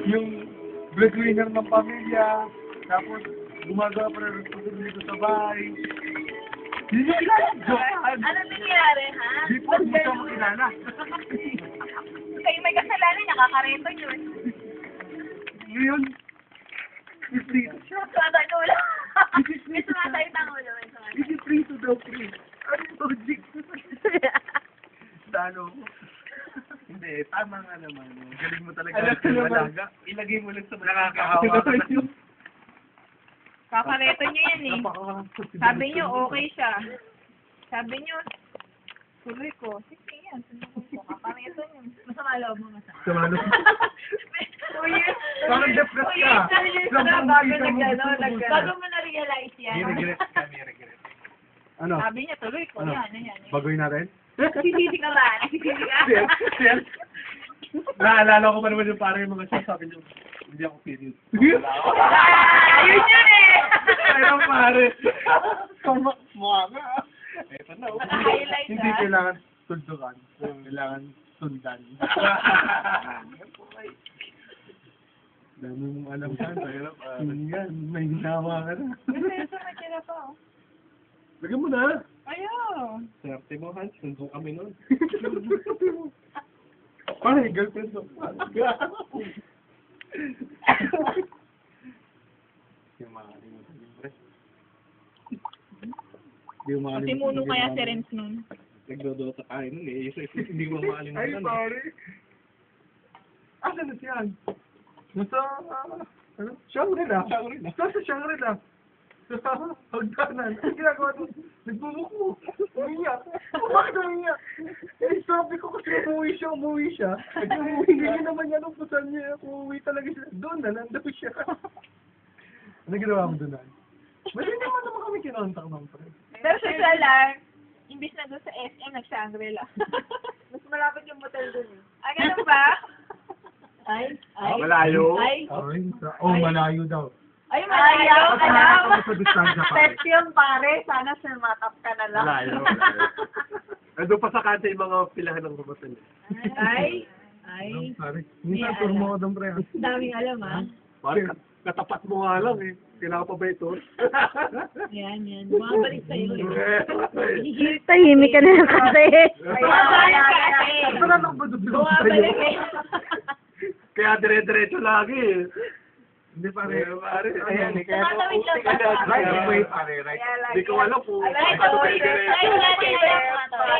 yung breadwinner ng pamilya, tapos gumagawa pa rin dito sa bahay. Hindi nyo kilala, jokean. Ano nangyari, ha? Di po, hindi ka makilala. Kayo may kasalanan, nakakareto yun. Ngayon, free. Sumasay ko ulo. May sumasay tang ulo. Is it free to daw free? Ano yung logic? Talo mo. Hindi, tama nga naman. Galing mo talaga. Malaga. Ilagay mo lang sa nakakahawa. Kakareto niyo yan eh. Sabi niyo, okay siya. Sabi niyo, tuloy ko. Sige yan, tuloy ko. Kakareto niyo. Masama loob mo, masama. Samalo. 2 years. Parang depressed 2 ka. years na rin Sobrang bago kita mo, nag-ano. gusto mo. Bago mo na-realize yan. May regret ka, may regret. Ano? Sabi niya, tuloy ko. Ano? Yan. Bagoy natin? Nagsisisi ka ba? Nagsisisi ka? Sel? Naalala ko pa naman yung parang yung mga siya, sabi niyo, hindi ako period. Ayun yun eh! Ayun pare. Mukha nga. Eto na. Naka-highlight Hindi ah. kailangan sundukan. Kailangan sundan. Dami mong alam saan. Yan, may ginawa ka na. Kasi may tira pa oh. Lagyan mo na. Ayaw. Swerte mo, Hans. Sundo kami nun. Pare, girlfriend mo. Yung makalimutan yung pre. Kasi muno kaya si Renz nun. Nagdodo sa kain nun eh. Hindi ko makalimutan. Ay, pare. Asan na siyan? Nasa, ano? Shangri-La. Nasa Shangri-La. Sa hagdanan. Ang ginagawa doon? Nagbubukmo. Umiyak. Bakit umiyak? Eh, sabi ko kasi umuwi siya. Hindi naman niya nung pusan niya. Umuwi talaga siya. Doon na, nandun siya. Ano ginawa mo doon? Well, hindi naman kami kinontak ng pre. Pero siya lang, imbis na doon sa SM, nag-Shangri-La. Mas malapit yung motel doon eh. Ah, ganun ba? Ay. Malayo. Ay, malayo daw. malayo. Alam. Sa distansya pare. Pet yun, pare. Sana sumatap ka na lang. Malayo. Nandun pa sa kanta yung mga pilahan ng kumatan. Ay. Pare. Minsan, turmo ko doon pre. Daming alam ah. Pare, katapat mo nga lang eh. Kailangan pa ba ito? Yan. Bumabalik sa'yo. Tahimik ka na lang kasi. Bumabalik kasi. Ano na lang ba doon Bumabalik sa'yo? eh. Kaya dire-diretso lagi eh. Hindi pare. Ayan eh. Kaya Tumatawid lang ka ba? right way pare. Right. Hindi ko alam po. Ay, Ano ba sorry. yung diretso? Ay,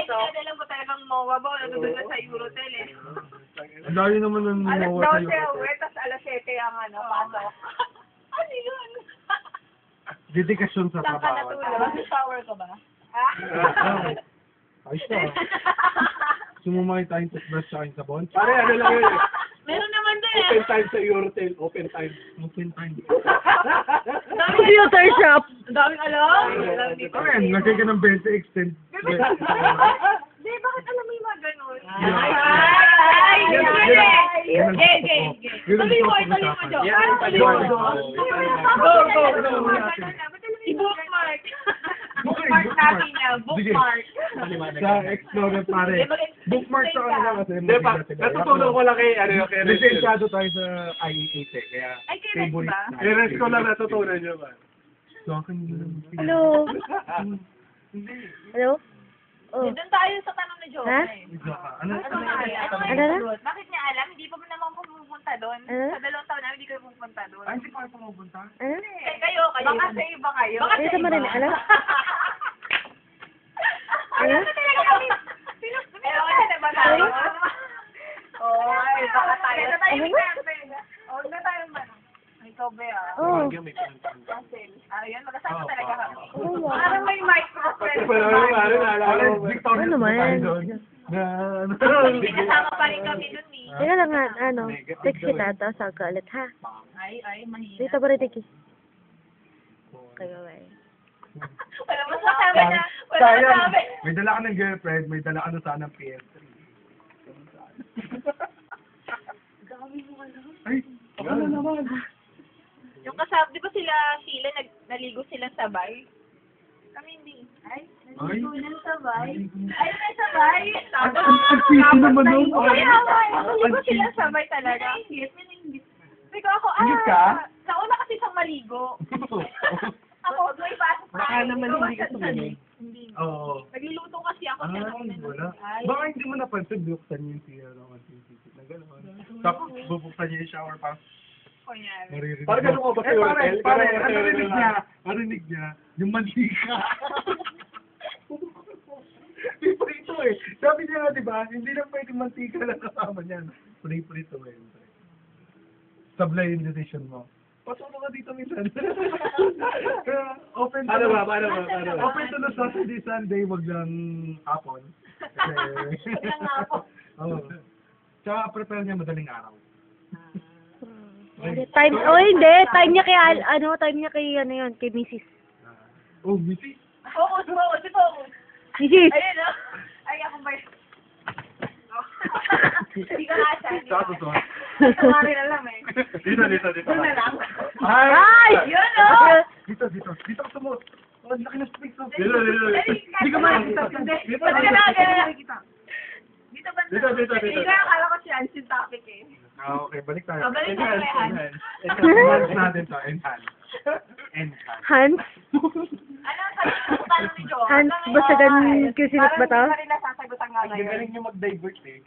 hindi alam mo talagang MOA ba? Natutulog sa Eurotel eh. Ang layo naman ng Alas mawa sa'yo. 12 uwi, tapos alas 7 ang pasok. Ano yun? Dedikasyon sa Saan ka trabaho. natulog? Mag-shower ka ba? Ha? Ayos na. Gusto mo makita yung toothbrush sa akin sa bon? Pare, ano lang yun eh. Meron naman din eh. Open time sa Eurotel. Open time. Computer shop. Ang daming alam. Pare, lagay ka ng 20 extend. Di, bakit alam mo yung mga ganun? Ay! Gay. Tuloy mo, Jo. Go. I-bookmark. Bookmark natin na. Bookmark. Sa Explorer pare. Bookmark sa kanila kasi. Hindi pa, natutunan ko lang kay Renz. Lisensyado tayo sa IE8 eh. Kaya Ay, kailan ba? Kay Renz ko lang natutunan nyo ba? So, akin yun. Hello? Hello? Oh. Doon tayo sa tanong ni Jo. Ha? Ano? Ano na? Bakit niya alam? Hindi pa naman pupunta doon. Ano? Sa 2 taon namin, hindi kayo pupunta doon. Ay, hindi pa kayo pumupunta? Ano? Kayo. Baka sa iba kayo. Baka Ano sa Marina? Ano? Ano na talaga kami? Ano na ba tayo? Oy, baka tayo. Huwag na tayo man. Ikaw ba ah? Oh. Ayun, magkasama talaga kami. Oo. Parang may microphone. Victoria, Ano naman? Hindi kasama pa rin kami dun eh. Teka lang nga, text kita, tapos ako ka ulit, ha? Ay, mahina. Dito pa rin, Tiki. Kayo, eh. Wala masasabi na. Wala Sayang. masasabi. May dala ka ng girlfriend, may dala ka na sana ng PS3. Ay, ano naman? Yung kasama, di ba sila, naligo silang sabay? Kami hindi. Ay, naligo lang sabay. Ay, may sabay. Ang piso naman nun. Ay, naligo silang sabay talaga. May na-inggit. Ingit ka? Nauna kasi siyang maligo. Ako, may pasok tayo. Baka naman hindi ka sumunod. Hindi. Oo. Nagluluto kasi ako. Ah, kaya wala. Ay. Baka hindi mo napansin, buksan niyo yung CR ng antipisit na gano'n. Tapos bubuksan niyo yung shower pa. Kunyari. Maririnig Parang ganun ka ba sa pare, hotel? pare, Ganun ka ang sa narinig hotel? niya, narinig niya, yung mantika. Prito eh. Sabi niya nga, di ba, hindi na pwedeng mantika lang kasama niyan. Prito eh. Sablay yung decision mo. Patuto ka dito minsan. Kaya, open to Paano ba? Paano ba? Paano ba? Open to the Saturday, Sunday, wag lang hapon. Kasi, Lang hapon. Oo. Tsaka prepare niya madaling araw. Time, hindi. Time niya kay, time niya kay, yun, kay Mrs. Oh, Missy. Focus, focus. Mrs. Ayun, no? Ay, ako ba yun? Hindi ka nga siya. Tsaka susunod. Ito nga rin alam eh. Dito. Yun na lang. Ay! Yun, no? Dito. Dito ka sumot. Oh, laki ng space. Oh. Dito. Hindi ka makikita. Dito ba? Dito. Hindi ka, akala ko si Ann yung topic eh. Ah, okay. Balik tayo. Balik tayo kay Han. Enhance natin to. Enhance. Hans? Ano ang sagot ni Jo? Hans, basagan kusinot ba to? Parang hindi pa rin nasasagutan nga Ang ngayon. galing niyo mag-divert eh.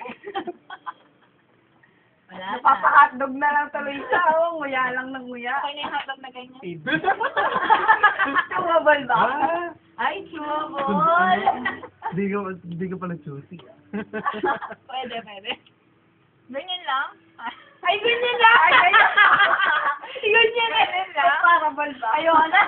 Napapa-hotdog na lang tuloy siya. Oh, nguya lang ng nguya. Okay na yung hotdog na ganyan. Chewable ba? Ah, Ay, chewable. Hindi ka pala choosy. Pwede. Ganyan lang? Ay, ganyan lang! Ay, ganyan lang! Parable ba? Ayoko na.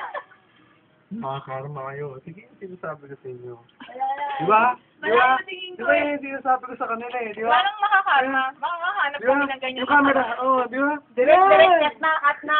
Makakarma kayo. Sige, sinasabi ko sa inyo. Wala na. Diba? Wala na tingin ko Diba eh. yung sinasabi ko sa kanila eh? Diba? Walang makakarma. Baka makahanap Diba? kami ng ganyan. Yung camera, oh, diba? Direct na, at na.